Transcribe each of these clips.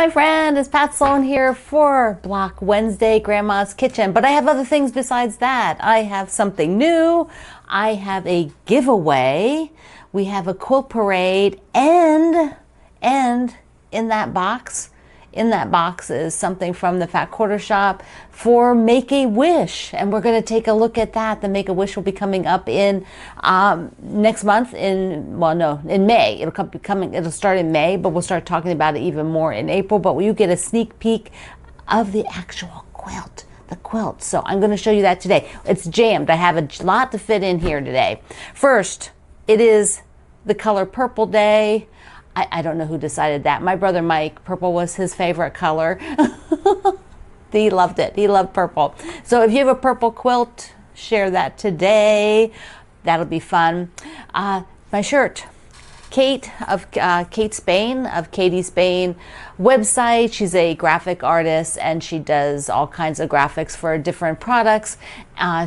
my friend, it's Pat Sloan here for Block Wednesday, Grandma's Kitchen. But I have other things besides that. I have something new. I have a giveaway. We have a quilt parade, and in that box is something from the Fat Quarter Shop for Make a Wish, and we're going to take a look at that. The Make a Wish will be coming up in next month in May. It'll start in May, but we'll start talking about it even more in April. But you get a sneak peek of the actual quilt, the quilt. So I'm going to show you that today. It's jammed. I have a lot to fit in here today. First, it is the color purple day. I don't know who decided that. My brother Mike, purple was his favorite color. He loved it. He loved purple. So if you have a purple quilt, share that today. That'll be fun. My shirt. Kate of Kate Spain of Katie Spain website. She's a graphic artist and she does all kinds of graphics for different products.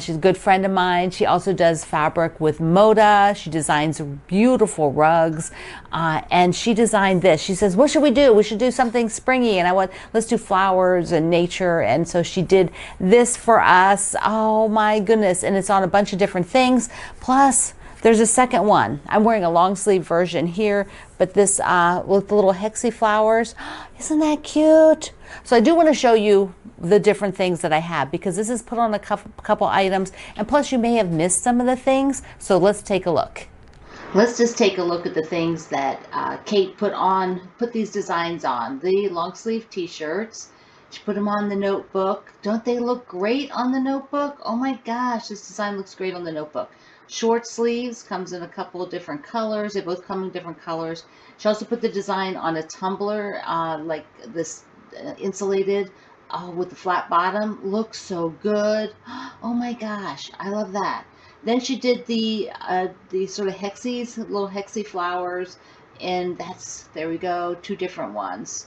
She's a good friend of mine. She also does fabric with Moda. She designs beautiful rugs, and she designed this. She says, "What should we do? We should do something springy." And let's do flowers and nature. And so she did this for us. Oh my goodness! And it's on a bunch of different things. Plus, there's a second one. I'm wearing a long sleeve version here, but this with the little hexy flowers. Isn't that cute? So I do want to show you the different things that I have, because this is put on a couple items, and plus you may have missed some of the things. So let's take a look. Let's just take a look at the things that Kate put these designs on. The long sleeve t-shirts. She put them on the notebook. Don't they look great on the notebook? Oh my gosh, this design looks great on the notebook. Short sleeves, comes in a couple of different colors. They both come in different colors. She also put the design on a tumbler, like this insulated with the flat bottom. Looks so good. Oh my gosh, I love that. Then she did the sort of hexies, little hexy flowers, and there we go, two different ones.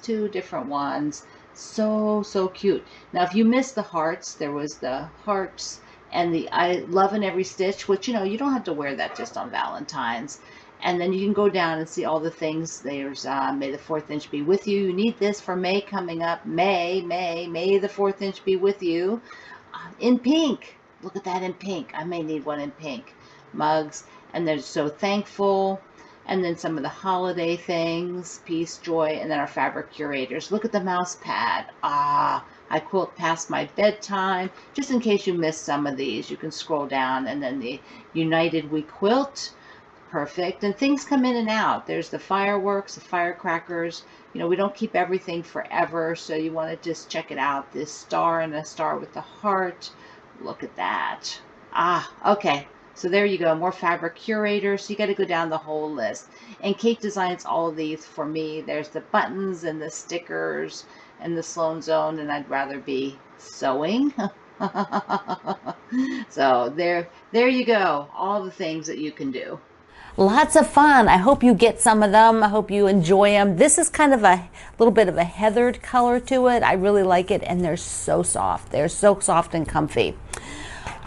So cute. Now if you missed the hearts, there was the hearts and the I love in every stitch, which you don't have to wear that just on Valentine's. And then you can go down and see all the things. There's May the 4th inch be with you. You need this for May coming up. May the 4th inch be with you. In pink. Look at that in pink. I may need one in pink. Mugs. And they're so thankful. And then some of the holiday things. Peace, joy, and then our fabric curators. Look at the mouse pad. I quilt past my bedtime. Just in case you missed some of these, you can scroll down. And then the United We Quilt. Perfect. And things come in and out. There's the fireworks, the firecrackers. We don't keep everything forever, so you want to just check it out. This star and a star with the heart. Look at that. Okay. So there you go. More fabric curators. So you got to go down the whole list. And Kate designs all of these for me. There's the buttons and the stickers and the Sloan Zone, and I'd rather be sewing. So there you go. All the things that you can do. Lots of fun. I hope you get some of them. I hope you enjoy them. This is kind of a little bit of a heathered color to it. I really like it, and they're so soft. They're so soft and comfy.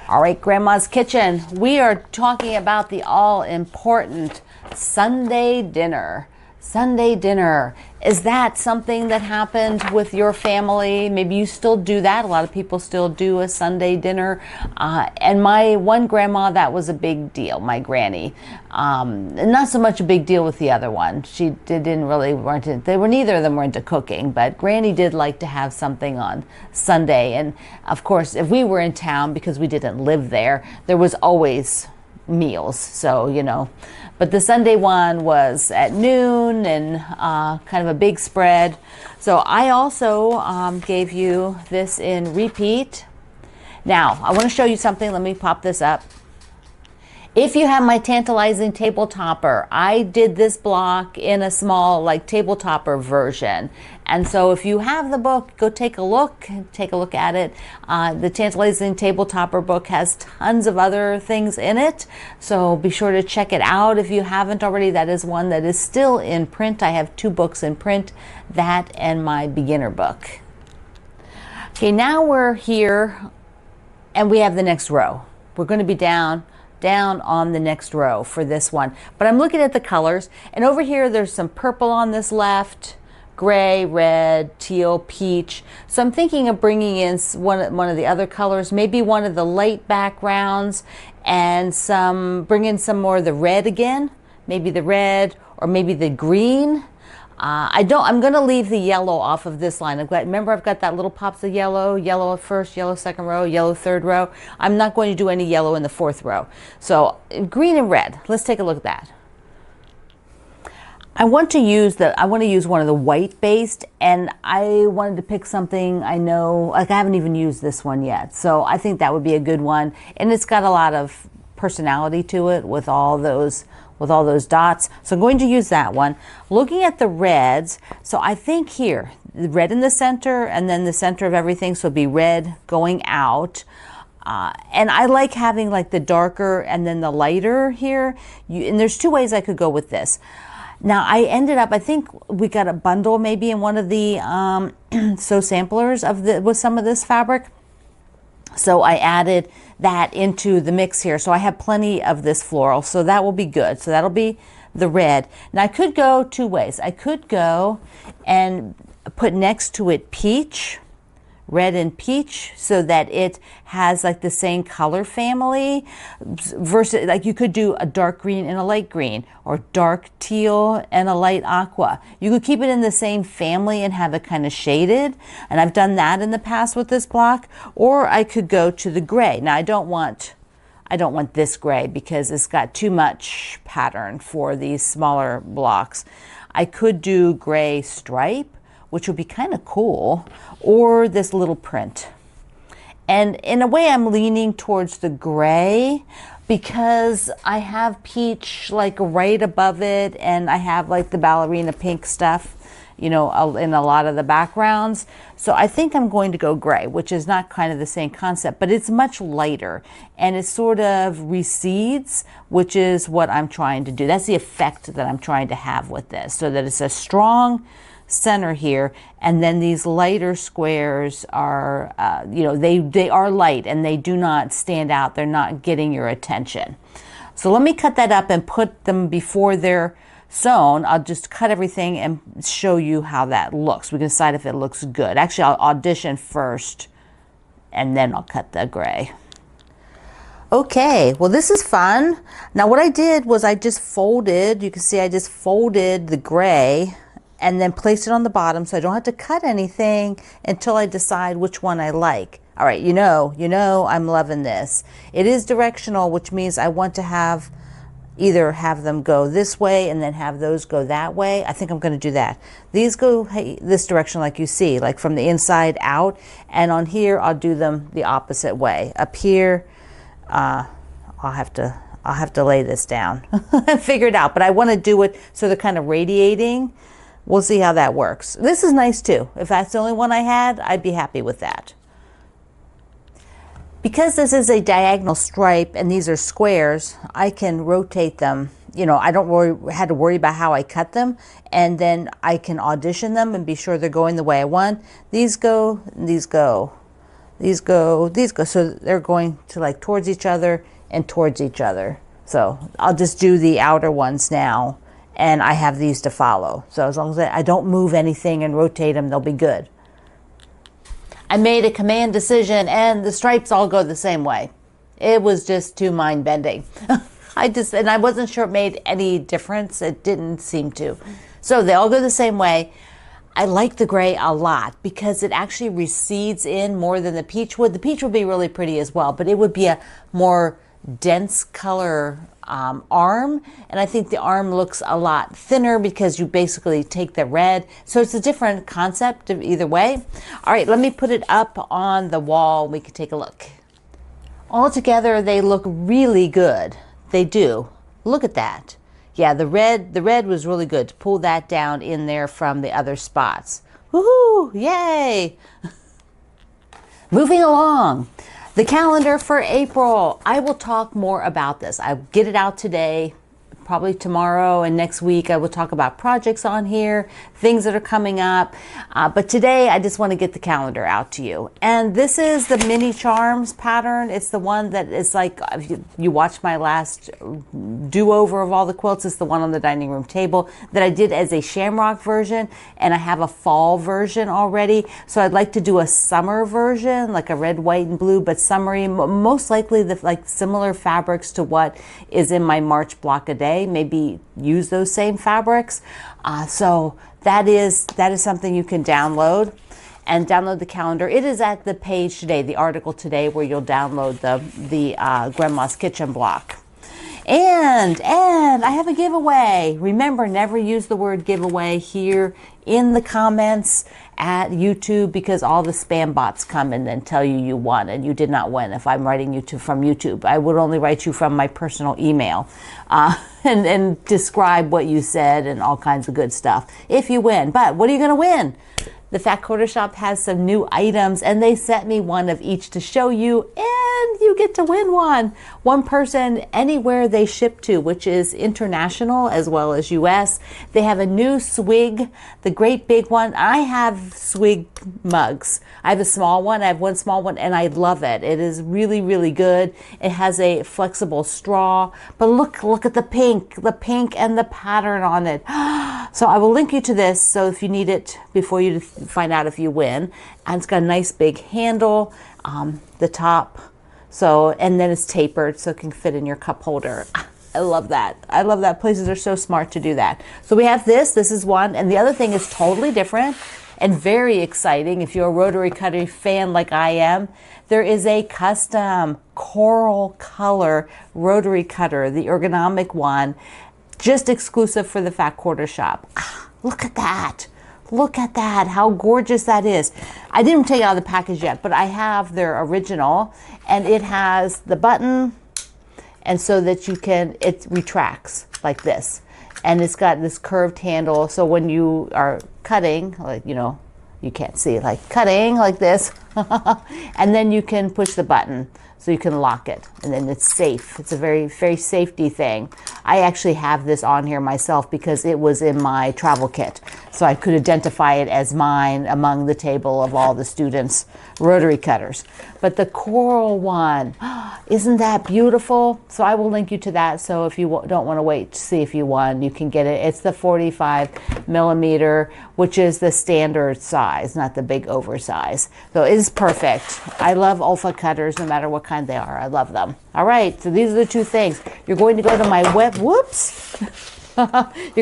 All right, Grandma's Kitchen. We are talking about the all-important Sunday dinner. Sunday dinner. Is that something that happened with your family? Maybe you still do that. A lot of people still do a Sunday dinner. And my one grandma, that was a big deal, my granny. Not so much a big deal with the other one. Neither of them were into cooking, but Granny did like to have something on Sunday. And of course, if we were in town, because we didn't live there, there was always meals. So, but the Sunday one was at noon and kind of a big spread. So I also gave you this in repeat. Now, I want to show you something. Let me pop this up. If you have my tantalizing table topper, I did this block in a small table topper version. And so if you have the book, go take a look at it. The Tantalizing Table Topper book has tons of other things in it. So be sure to check it out if you haven't already. That is one that is still in print. I have 2 books in print, that and my beginner book. Okay, now we're here and we have the next row. We're going to be down on the next row for this one. But I'm looking at the colors, and over here there's some purple on this left, gray, red, teal, peach. So I'm thinking of bringing in one of the other colors, maybe one of the light backgrounds, and bring in some more of the red again, maybe the red or maybe the green. I'm going to leave the yellow off of this line. Remember, I've got that little pops of yellow, yellow first, yellow second row, yellow third row. I'm not going to do any yellow in the fourth row. So green and red. Let's take a look at that. I want to use one of the white based, and I wanted to pick something I know, like I haven't even used this one yet. So I think that would be a good one. And it's got a lot of personality to it with all those dots. So I'm going to use that one. Looking at the reds, so I think here, the red in the center and then the center of everything, so it'd be red going out. And I like having like the darker and then the lighter here. And there's two ways I could go with this. Now I ended up, I think we got a bundle maybe in one of the sew samplers with some of this fabric. So I added that into the mix here. So I have plenty of this floral, so that will be good. So that'll be the red. Now I could go two ways. I could go and put next to it peach, red and peach, so that it has like the same color family, versus like you could do a dark green and a light green, or dark teal and a light aqua. You could keep it in the same family and have it kind of shaded, and I've done that in the past with this block. Or I could go to the gray. Now I don't want this gray because it's got too much pattern for these smaller blocks. I could do gray stripe, which would be kind of cool, or this little print. And in a way I'm leaning towards the gray because I have peach like right above it, and I have like the ballerina pink stuff, you know, in a lot of the backgrounds. So I think I'm going to go gray, which is not kind of the same concept, but it's much lighter and it sort of recedes, which is what I'm trying to do. That's the effect that I'm trying to have with this, so that it's a strong center here, and then these lighter squares are, you know, they are light and they do not stand out. They're not getting your attention. So let me cut that up and put them before they're sewn. I'll just cut everything and show you how that looks. We can decide if it looks good. Actually, I'll audition first and then I'll cut the gray. Okay, well this is fun. Now what I did was I just folded, you can see I just folded the gray and then place it on the bottom, so I don't have to cut anything until I decide which one I like. All right, you know, I'm loving this. It is directional, which means I want to either have them go this way and then have those go that way. I think I'm going to do that. These go this direction, like you see, like from the inside out, and on here I'll do them the opposite way. Up here, I'll have to lay this down and figure it out, but I want to do it so they're kind of radiating. We'll see how that works. This is nice too. If that's the only one I had, I'd be happy with that. Because this is a diagonal stripe and these are squares, I can rotate them. You know, I don't have to worry about how I cut them, and then I can audition them and be sure they're going the way I want. These go, these go, these go, these go. So they're going to like towards each other and towards each other. So I'll just do the outer ones now, and I have these to follow. So as long as I don't move anything and rotate them, they'll be good. I made a command decision and the stripes all go the same way. It was just too mind-bending. I wasn't sure it made any difference. It didn't seem to. So they all go the same way. I like the gray a lot because it actually recedes in more than the peach would. The peach would be really pretty as well, but it would be a more dense color arm, and I think the arm looks a lot thinner because you basically take the red. So it's a different concept of either way. All right, let me put it up on the wall. We can take a look. All together, they look really good. They do. Look at that. Yeah, the red was really good to pull that down in there from the other spots. Woohoo! Yay! Moving along. The calendar for April. I will talk more about this. I'll get it out today, probably tomorrow and next week I will talk about projects on here, things that are coming up. But today I just want to get the calendar out to you. And this is the mini charms pattern. It's the one that is like, if you watched my last do-over of all the quilts, it's the one on the dining room table that I did as a shamrock version, and I have a fall version already. So I'd like to do a summer version, like a red, white, and blue, but summery, most likely the like similar fabrics to what is in my March block a day. Maybe use those same fabrics. So that is something you can download and download the calendar. It is at the page today, the article today, where you'll download the Grandma's Kitchen block. And I have a giveaway. Remember, never use the word giveaway here in the comments at YouTube, because all the spam bots come in and tell you won and you did not win. If I'm writing you from YouTube, I would only write you from my personal email and describe what you said and all kinds of good stuff if you win. But what are you going to win? The Fat Quarter Shop has some new items, and they sent me one of each to show you, and you get to win one. One person anywhere they ship to, which is international as well as US. They have a new swig, the great big one. I have swig mugs. I have a small one. I have one small one, and I love it. It is really, really good. It has a flexible straw, but look at the pink and the pattern on it. So I will link you to this, so if you need it before you find out if you win. And it's got a nice big handle, the top, so, and then it's tapered so it can fit in your cup holder. I love that. I love that. Places are so smart to do that. So we have this is one, and the other thing is totally different and very exciting. If you're a rotary cutter fan like I am, there is a custom coral color rotary cutter, the ergonomic one, just exclusive for the Fat Quarter Shop. Look at that. Look at that, how gorgeous that is. I didn't take it out of the package yet, but I have their original, and it has the button, and so that it retracts like this. And it's got this curved handle, so when you are cutting, like, you can't see, like cutting like this, and then you can push the button. So you can lock it, and then it's safe. It's a very, very safety thing. I actually have this on here myself because it was in my travel kit. So I could identify it as mine among the table of all the students' rotary cutters. But the coral one, isn't that beautiful? So I will link you to that. So if you don't want to wait to see if you won, you can get it. It's the 45 millimeter, which is the standard size, not the big oversize. So it is perfect. I love Olfa cutters, no matter what kind they are. I love them. All right, so these are the two things. You're going to go to my You're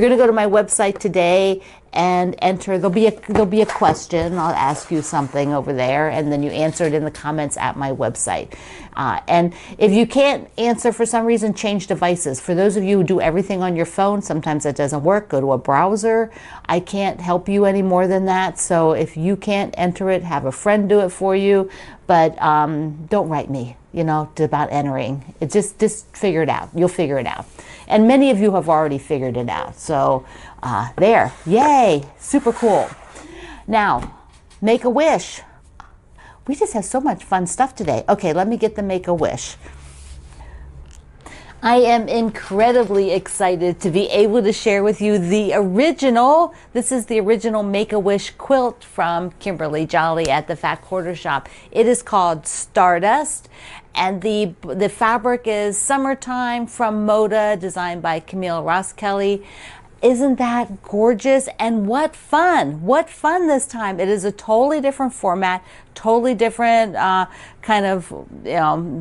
going to go to my website today and enter. There'll be a question. I'll ask you something over there, and then you answer it in the comments at my website. And if you can't answer for some reason, change devices. For those of you who do everything on your phone, sometimes that doesn't work. Go to a browser. I can't help you any more than that. So if you can't enter it, have a friend do it for you. But don't write me, about entering. It just figure it out. You'll figure it out. And many of you have already figured it out. So there, yay, super cool. Now, make a wish. We just have so much fun stuff today. Okay, let me get the make a wish. I am incredibly excited to be able to share with you the original. This is the original Make-A-Wish quilt from Kimberly Jolly at the Fat Quarter Shop. It is called Stardust, and the fabric is Summertime from Moda, designed by Camille Ross Kelly. Isn't that gorgeous? And what fun! What fun this time. It is a totally different format, totally different kind of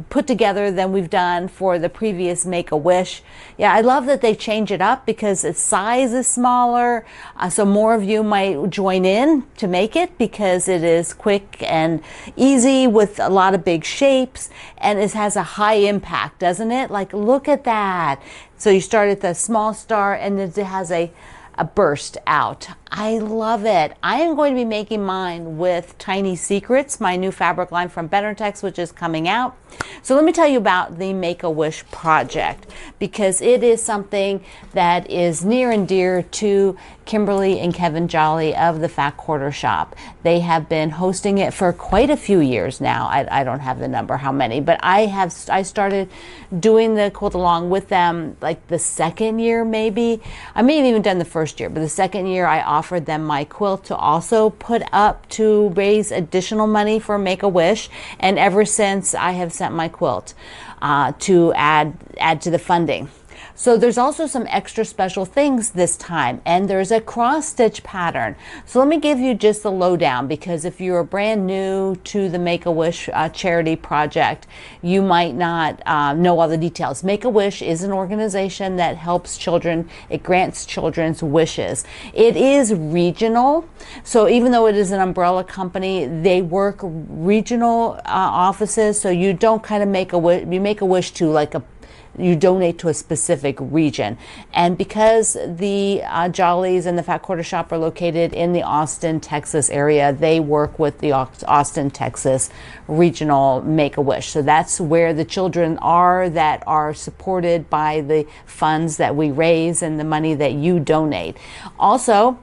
put together than we've done for the previous Make-A-Wish. Yeah, I love that they change it up because its size is smaller, so more of you might join in to make it because it is quick and easy with a lot of big shapes, and it has a high impact, doesn't it? Like, look at that. So you start at the small star, and it has a burst out. I love it. I am going to be making mine with Tiny Secrets, my new fabric line from Bettertex, which is coming out. So let me tell you about the Make-A-Wish project, because it is something that is near and dear to Kimberly and Kevin Jolly of the Fat Quarter Shop. They have been hosting it for quite a few years now. I don't have the number how many, but I started doing the quilt along with them like the second year maybe. I may have even done the first year, but the second year I offered them my quilt to also put up to raise additional money for Make-A-Wish, and ever since I have sent my quilt to add to the funding. So there's also some extra special things this time, and there's a cross stitch pattern. So let me give you just the lowdown, because if you're brand new to the Make-A-Wish charity project, you might not know all the details. Make-A-Wish is an organization that helps children. It grants children's wishes. It is regional, so even though it is an umbrella company, they work regional offices. So you don't kind of make a wish to like you donate to a specific region. And because the Jollies and the Fat Quarter Shop are located in the Austin, Texas area, they work with the Austin, Texas regional Make-A-Wish. So that's where the children are that are supported by the funds that we raise and the money that you donate. Also,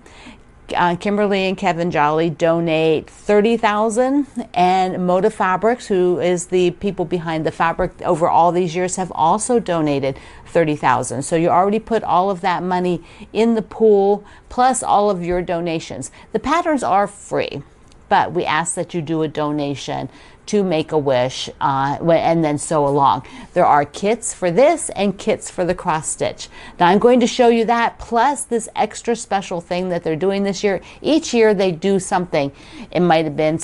Kimberly and Kevin Jolly donate $30,000, and Moda Fabrics, who is the people behind the fabric over all these years, have also donated $30,000. So you already put all of that money in the pool, plus all of your donations. The patterns are free, but we ask that you do a donation to Make-A-Wish and then sew along. There are kits for this and kits for the cross stitch. Now I'm going to show you that, plus this extra special thing that they're doing this year. Each year they do something. It might have been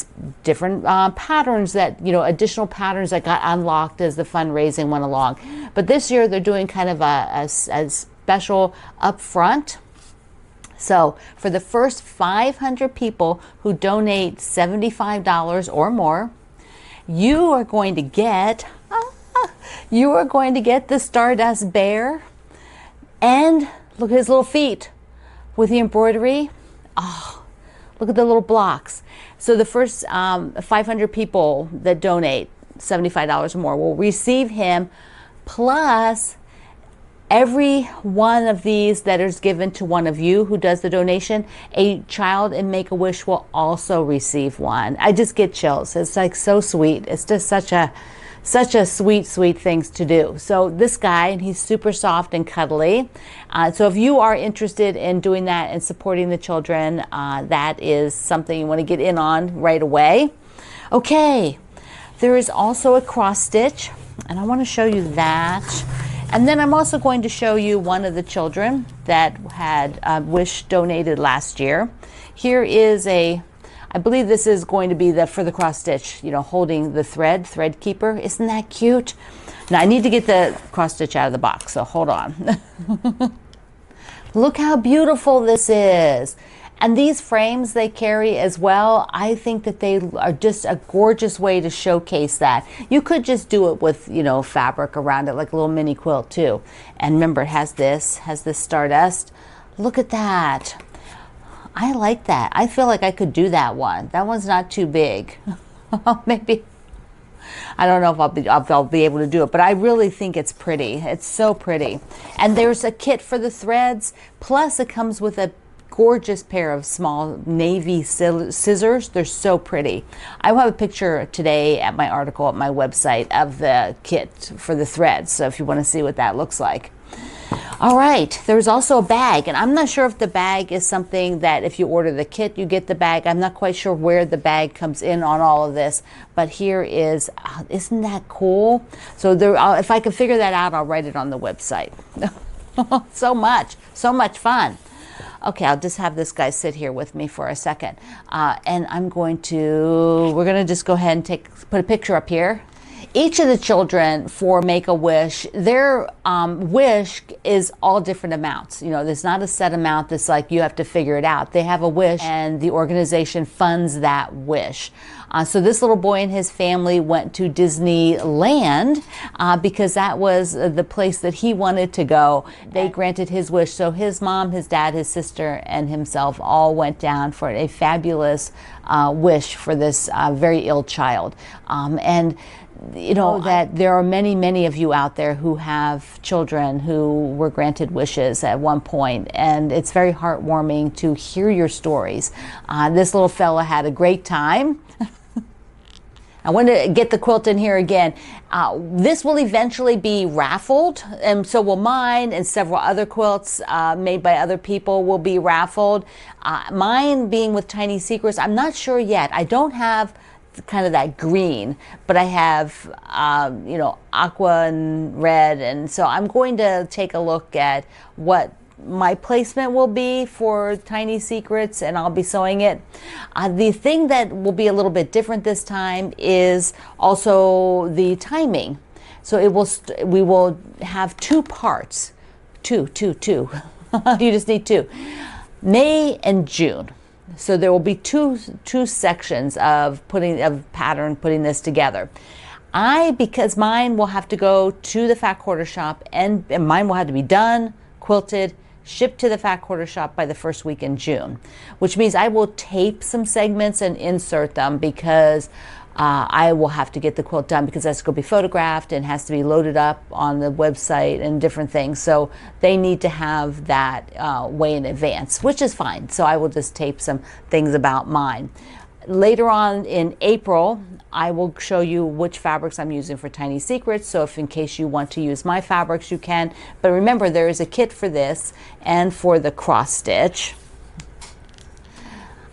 different patterns that, additional patterns that got unlocked as the fundraising went along. But this year they're doing kind of a special upfront. So for the first 500 people who donate $75 or more, you are going to get the Stardust Bear, and look at his little feet with the embroidery. Oh, look at the little blocks. So the first 500 people that donate $75 or more will receive him, plus every one of these that is given to one of you who does the donation, a child in Make-A-Wish will also receive one. I just get chills. It's like so sweet. It's just such a sweet things to do. So this guy, and he's super soft and cuddly. So if you are interested in doing that and supporting the children, that is something you want to get in on right away. Okay, there is also a cross stitch, and I want to show you that. And then I'm also going to show you one of the children that had Wish donated last year. Here is I believe this is going to be for the cross stitch, holding the thread keeper. Isn't that cute? Now I need to get the cross stitch out of the box, so hold on. Look how beautiful this is. And these frames they carry as well, I think that they are just a gorgeous way to showcase that. You could just do it with, fabric around it, like a little mini quilt too. And remember, it has this Stardust. Look at that. I like that. I feel like I could do that one. That one's not too big. Maybe. I don't know if I'll be able to do it, but I really think it's pretty. It's so pretty. And there's a kit for the threads, plus it comes with a gorgeous pair of small navy scissors. They're so pretty. I will have a picture today at my article at my website of the kit for the threads, so if you want to see what that looks like. All right, there's also a bag, and I'm not sure if the bag is something that if you order the kit, you get the bag. I'm not quite sure where the bag comes in on all of this, but here is, isn't that cool? So there, if I can figure that out, I'll write it on the website. so much fun. Okay, I'll just have this guy sit here with me for a second. And we're going to just go ahead and put a picture up here. Each of the children for Make-A-Wish, their wish is all different amounts. There's not a set amount that's like you have to figure it out. They have a wish and the organization funds that wish. So this little boy and his family went to Disneyland because that was the place that he wanted to go. They granted his wish. So his mom, his dad, his sister, and himself all went down for a fabulous wish for this very ill child. And you know that there are many, many of you out there who have children who were granted wishes at one point, and it's very heartwarming to hear your stories. This little fella had a great time. I want to get the quilt in here again. This will eventually be raffled, and so will mine, and several other quilts made by other people will be raffled. Mine being with Tiny Secrets, I'm not sure yet. I don't have kind of that green, but I have you know, aqua and red, and so I'm going to take a look at what my placement will be for Tiny Secrets, and I'll be sewing it. The thing that will be a little bit different this time is also the timing. So it will we will have two parts, two. You just need two, May and June. So there will be two sections of putting this together. Because mine will have to go to the Fat Quarter Shop, and mine will have to be done, quilted, shipped to the Fat Quarter Shop by the first week in June, which means I will tape some segments and insert them, because I will have to get the quilt done, because that's going to be photographed and has to be loaded up on the website and different things. So they need to have that way in advance, which is fine. So I will just tape some things about mine. Later on in April, I will show you which fabrics I'm using for Tiny Secrets. So if in case you want to use my fabrics, you can. But remember, there is a kit for this and for the cross stitch.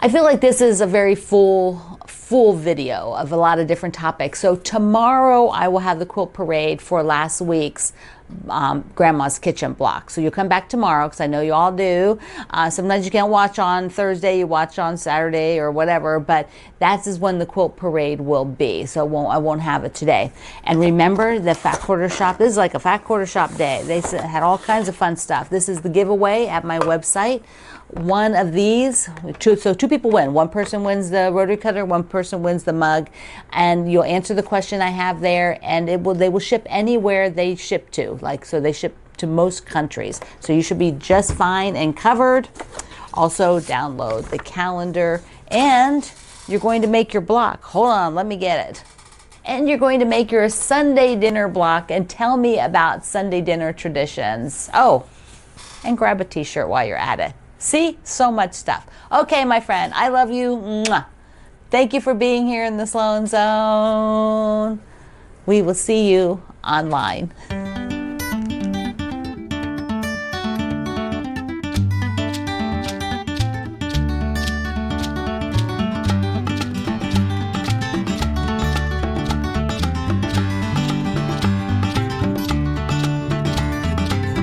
I feel like this is a very full video of a lot of different topics. So tomorrow I will have the quilt parade for last week's Grandma's Kitchen block. So you'll come back tomorrow, because I know you all do. Sometimes you can't watch on Thursday, you watch on Saturday or whatever, but that is when the quilt parade will be. So I won't have it today. And remember, the Fat Quarter Shop, this is like a Fat Quarter Shop day. They had all kinds of fun stuff. This is the giveaway at my website. One of these, so two people win. One person wins the rotary cutter, one person wins the mug, and you'll answer the question I have there, and they will ship anywhere they ship to. So they ship to most countries. So you should be just fine and covered. Also download the calendar, and you're going to make your block. Hold on, let me get it. And you're going to make your Sunday dinner block and tell me about Sunday dinner traditions. Oh, and grab a t-shirt while you're at it. See, so much stuff. Okay, my friend, I love you. Mwah. Thank you for being here in the Sloan Zone. We will see you online.